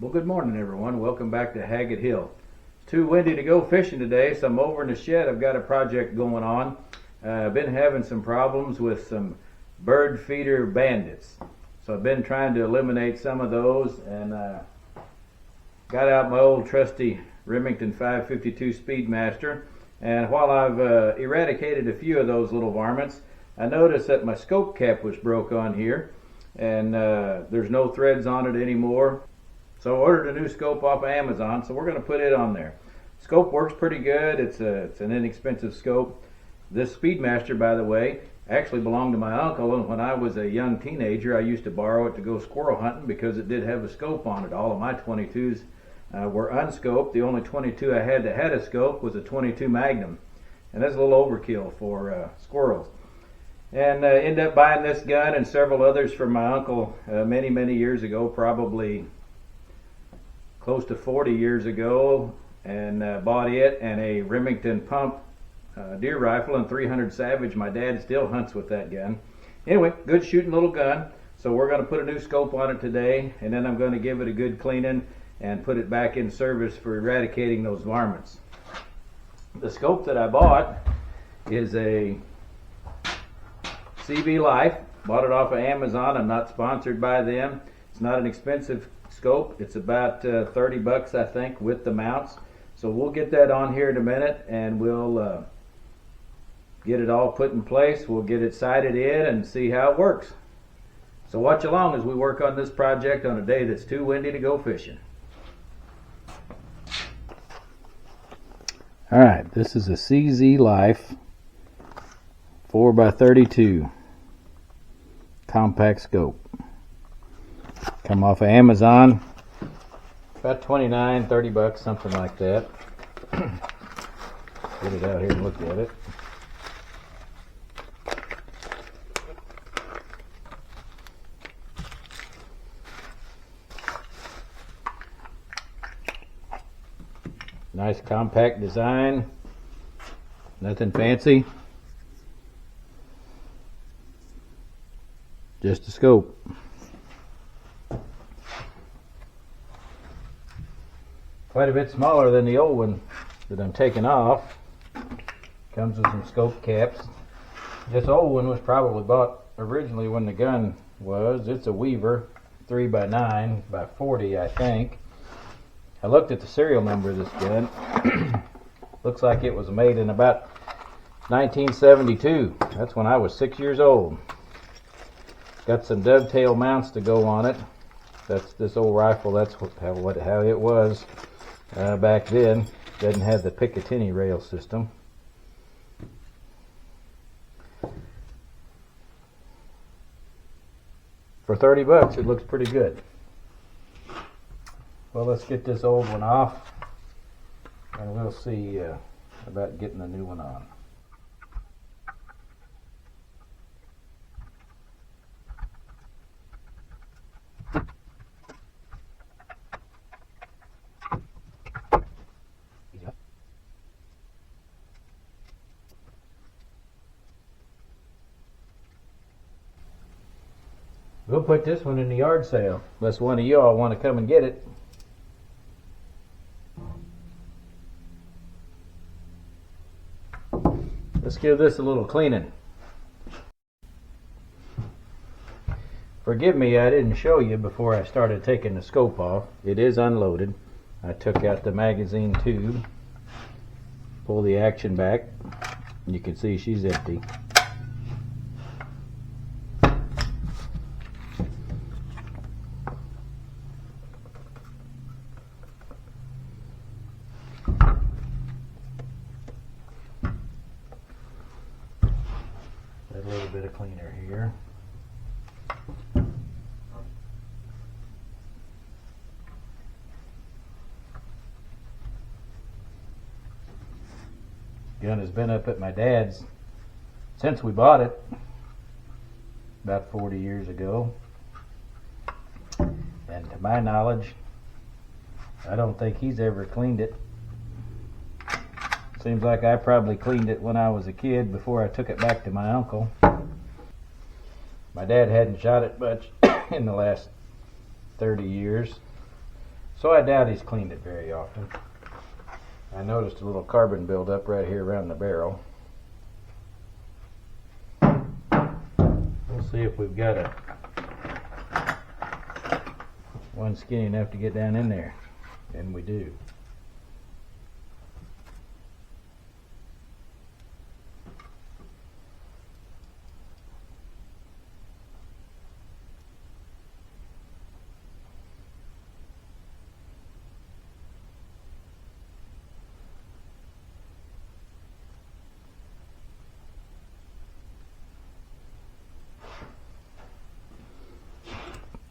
Well, good morning, everyone. Welcome back to Haggett Hill. It's too windy to go fishing today, so I'm over in the shed. I've got a project going on. I've been having some problems with some bird feeder bandits. So I've been trying to eliminate some of those, and got out my old trusty Remington 552 Speedmaster. And while I've eradicated a few of those little varmints, I noticed that my scope cap was broke on here, and there's no threads on it anymore. So I ordered a new scope off of Amazon, so we're going to put it on there. Scope works pretty good. It's an inexpensive scope. This Speedmaster, by the way, actually belonged to my uncle, and when I was a young teenager, I used to borrow it to go squirrel hunting because it did have a scope on it. All of my 22s were unscoped. The only 22 I had that had a scope was a 22 Magnum, and that's a little overkill for squirrels. And ended up buying this gun and several others from my uncle many years ago, probably close to 40 years ago, and bought it and a Remington pump deer rifle and 300 Savage. My dad still hunts with that gun. Anyway, good shooting little gun. So we're going to put a new scope on it today, and then I'm going to give it a good cleaning and put it back in service for eradicating those varmints. The scope that I bought is a CB Life. Bought it off of Amazon. I'm not sponsored by them. It's not an expensive scope. It's about 30 bucks, I think, with the mounts. So we'll get that on here in a minute, and we'll get it all put in place. We'll get it sighted in and see how it works. So watch along as we work on this project on a day that's too windy to go fishing. Alright, this is a CZ Life 4x32 compact scope. Come off of Amazon, about 29, 30 bucks, something like that. Get it out here and look at it. Nice compact design, nothing fancy, just a scope. Quite a bit smaller than the old one that I'm taking off. Comes with some scope caps. This old one was probably bought originally when the gun was. It's a Weaver 3x9 by 40, I think. I looked at the serial number of this gun. Looks like it was made in about 1972. That's when I was 6 years old. Got some dovetail mounts to go on it. That's this old rifle. That's how it was back then. Doesn't have the Picatinny rail system. For 30 bucks, it looks pretty good. Well, let's get this old one off, and we'll see about getting the new one on. We'll put this one in the yard sale, unless one of y'all want to come and get it. Let's give this a little cleaning. Forgive me, I didn't show you before I started taking the scope off. It is unloaded. I took out the magazine tube, pull the action back, and you can see she's empty. A little bit of cleaner here. Gun has been up at my dad's since we bought it about 40 years ago, and to my knowledge I don't think he's ever cleaned it. Seems like I probably cleaned it when I was a kid before I took it back to my uncle. My dad hadn't shot it much in the last 30 years, So I doubt he's cleaned it very often. I noticed a little carbon buildup right here around the barrel. We'll see if we've got one skinny enough to get down in there. And we do.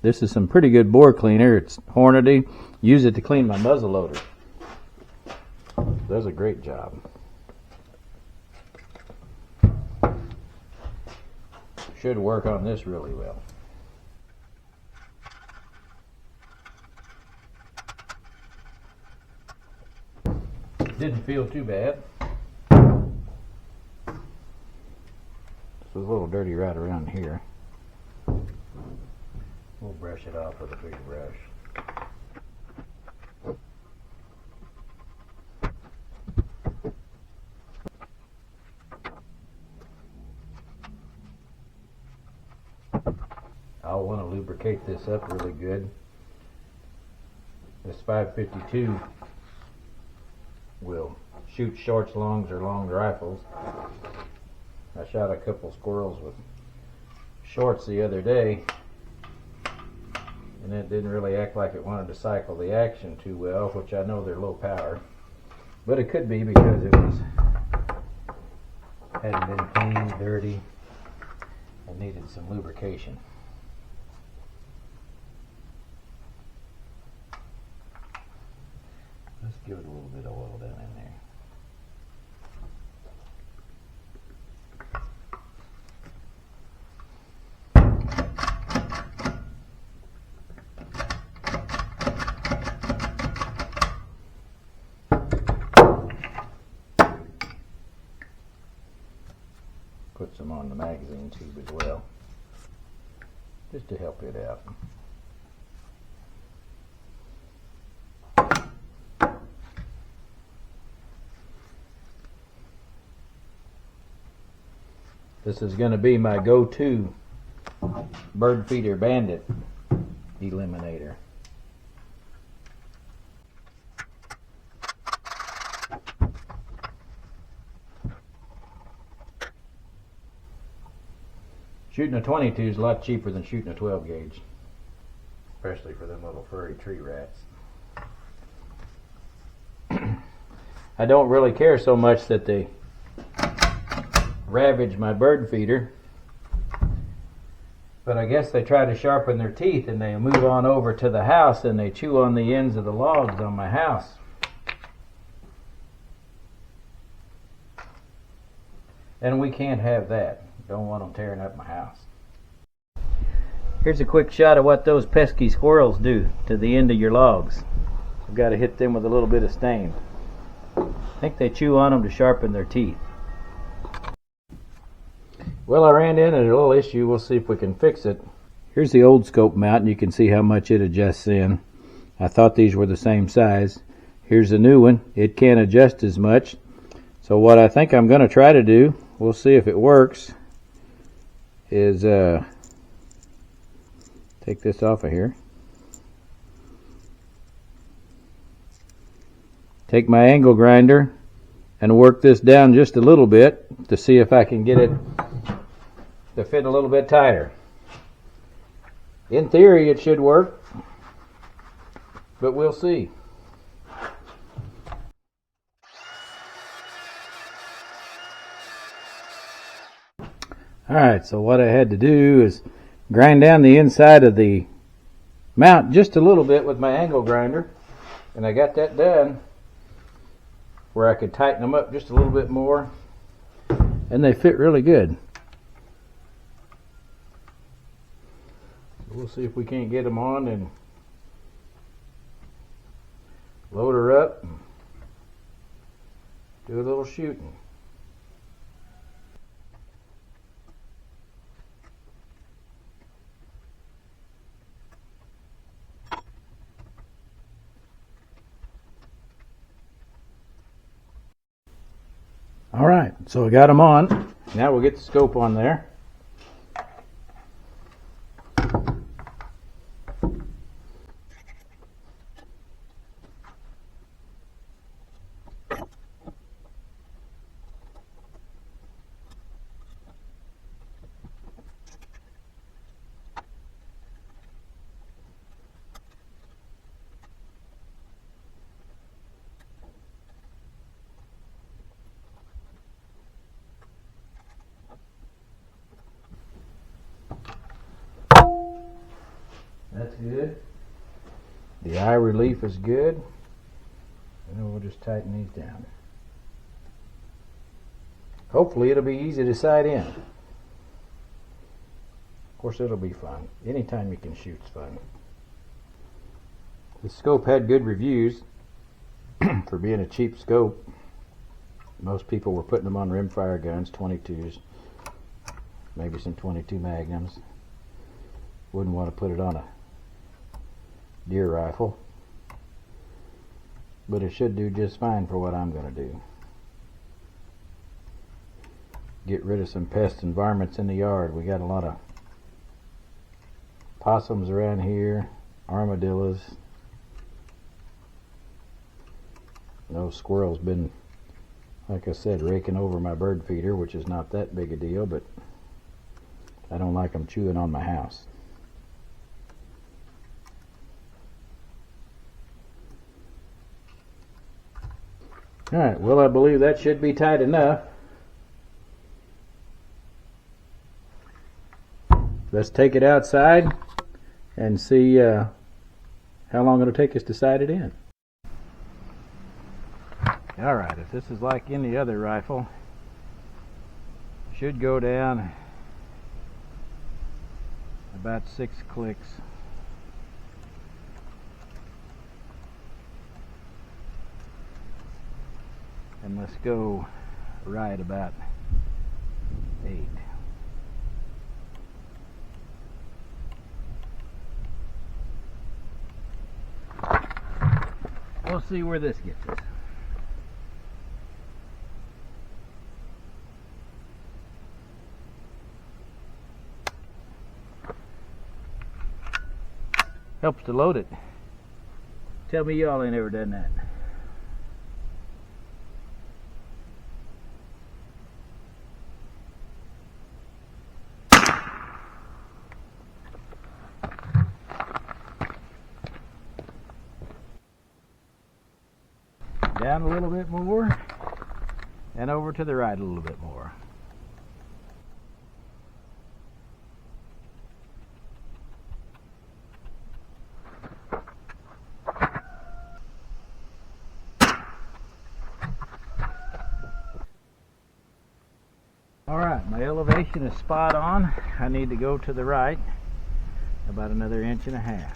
This is some pretty good bore cleaner. It's Hornady. Use it to clean my muzzle loader. Does a great job. Should work on this really well. Didn't feel too bad. This was a little dirty right around here. We'll brush it off with a big brush. I'll want to lubricate this up really good. This 552 will shoot shorts, longs, or long rifles. I shot a couple squirrels with shorts the other day, and it didn't really act like it wanted to cycle the action too well, which I know they're low power, but it could be because it hadn't been cleaned, dirty, and needed some lubrication. Let's give it a little bit of oil down in there. Put some on the magazine tube as well, just to help it out. This is going to be my go-to bird feeder bandit eliminator. Shooting a 22 is a lot cheaper than shooting a 12 gauge, especially for them little furry tree rats. I don't really care so much that they ravage my bird feeder, but I guess they try to sharpen their teeth and they move on over to the house and they chew on the ends of the logs on my house. And we can't have that. Don't want them tearing up my house. Here's a quick shot of what those pesky squirrels do to the end of your logs. I've got to hit them with a little bit of stain. I think they chew on them to sharpen their teeth. Well, I ran into a little issue. We'll see if we can fix it. Here's the old scope mount, and you can see how much it adjusts in. I thought these were the same size. Here's the new one. It can't adjust as much. So what I think I'm going to try to do, we'll see if it works, is take this off of here. Take my angle grinder and work this down just a little bit to see if I can get it to fit a little bit tighter. In theory it should work, but we'll see. Alright, so what I had to do is grind down the inside of the mount just a little bit with my angle grinder, and I got that done where I could tighten them up just a little bit more, and they fit really good. We'll see if we can't get them on and load her up and do a little shooting. Alright, so I got them on. Now we'll get the scope on there. That's good. The eye relief is good. And then we'll just tighten these down. Hopefully it'll be easy to sight in. Of course it'll be fun. Anytime you can shoot's fun. The scope had good reviews for being a cheap scope. Most people were putting them on rimfire guns, 22s, maybe some 22 magnums. Wouldn't want to put it on a deer rifle, but it should do just fine for what I'm going to do. Get rid of some pest and varmints in the yard. We got a lot of possums around here, armadillos. No squirrels been, like I said, raking over my bird feeder, which is not that big a deal, but I don't like them chewing on my house. Alright, well I believe that should be tight enough. Let's take it outside and see how long it'll take us to sight it in. Alright, if this is like any other rifle, it should go down about 6 clicks. And let's go right about 8. We'll see where this gets us. Helps to load it. Tell me y'all ain't ever done that. Down a little bit more, and over to the right a little bit more. Alright, my elevation is spot on. I need to go to the right about another 1.5 inches.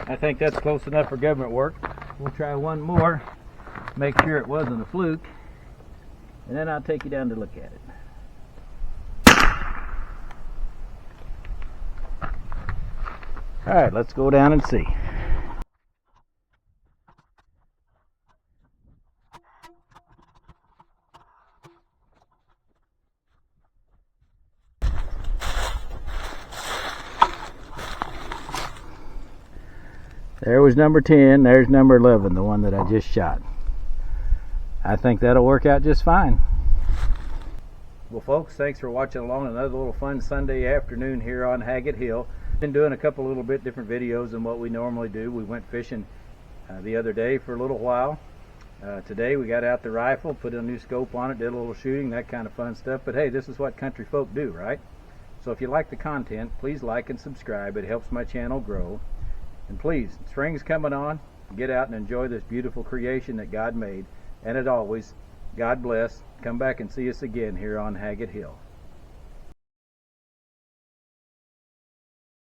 I think that's close enough for government work. We'll try one more, make sure it wasn't a fluke, and then I'll take you down to look at it. Alright, let's go down and see. There was number 10, there's number 11, the one that I just shot. I think that'll work out just fine. Well folks, thanks for watching along another little fun Sunday afternoon here on Haggett Hill. Been doing a couple little bit different videos than what we normally do. We went fishing the other day for a little while. Today we got out the rifle, put a new scope on it, did a little shooting, that kind of fun stuff. But hey, this is what country folk do, right? So if you like the content, please like and subscribe. It helps my channel grow. And please, spring's coming on. Get out and enjoy this beautiful creation that God made. And as always, God bless. Come back and see us again here on Haggett Hill.